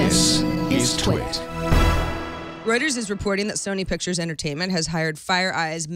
This is TWiT. Reuters is reporting that Sony Pictures Entertainment has hired FireEye's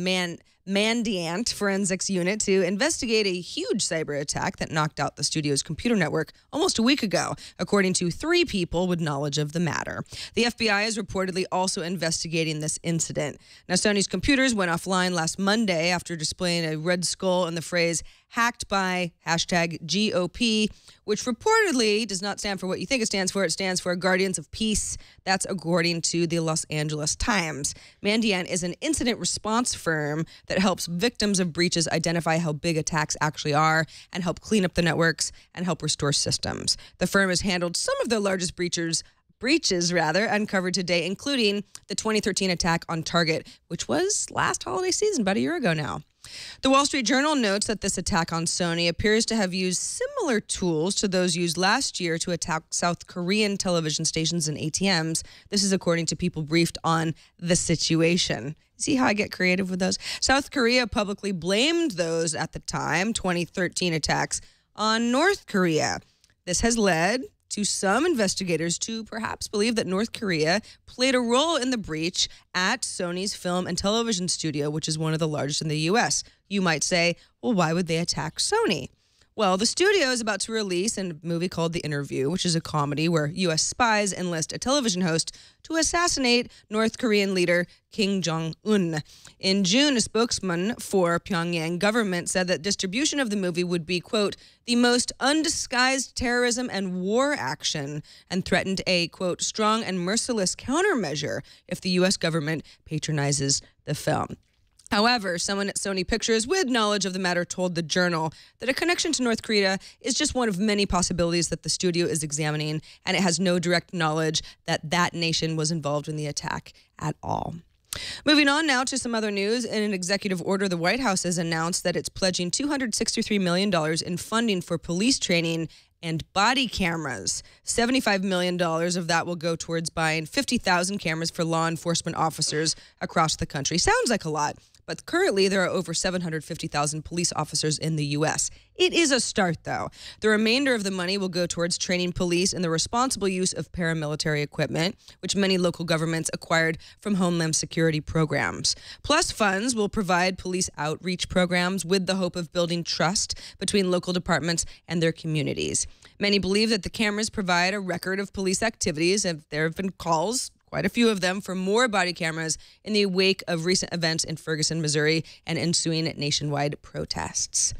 Mandiant forensics unit to investigate a huge cyber attack that knocked out the studio's computer network almost a week ago, according to 3 people with knowledge of the matter. The FBI is reportedly also investigating this incident. Now, Sony's computers went offline last Monday after displaying a red skull and the phrase hacked by #GOP, which reportedly does not stand for what you think it stands for. It stands for Guardians of Peace. That's according to the Los Angeles Times. Mandiant is an incident response firm that helps victims of breaches identify how big attacks actually are and help clean up the networks and help restore systems. The firm has handled some of the largest breaches uncovered today, including the 2013 attack on Target, which was last holiday season, about a year ago now. The Wall Street Journal notes that this attack on Sony appears to have used similar tools to those used last year to attack South Korean television stations and ATMs. This is according to people briefed on the situation. See how I get creative with those? South Korea publicly blamed those at the time 2013 attacks on North Korea. This has led to some investigators to perhaps believe that North Korea played a role in the breach at Sony's film and television studio, which is one of the largest in the U.S. You might say, well, why would they attack Sony? Well, the studio is about to release a movie called The Interview, which is a comedy where U.S. spies enlist a television host to assassinate North Korean leader Kim Jong-un. In June, a spokesman for Pyongyang government said that distribution of the movie would be, quote, the most undisguised terrorism and war action, and threatened a, quote, strong and merciless countermeasure if the U.S. government patronizes the film. However, someone at Sony Pictures with knowledge of the matter told the Journal that a connection to North Korea is just one of many possibilities that the studio is examining, and it has no direct knowledge that that nation was involved in the attack at all. Moving on now to some other news. In an executive order, the White House has announced that it's pledging $263 million in funding for police training and body cameras. $75 million of that will go towards buying 50,000 cameras for law enforcement officers across the country. Sounds like a lot, but currently there are over 750,000 police officers in the U.S. It is a start, though. The remainder of the money will go towards training police in the responsible use of paramilitary equipment, which many local governments acquired from Homeland Security programs. Plus, funds will provide police outreach programs with the hope of building trust between local departments and their communities. Many believe that the cameras provide a record of police activities, and there have been calls, quite a few of them, for more body cameras in the wake of recent events in Ferguson, Missouri, and ensuing nationwide protests.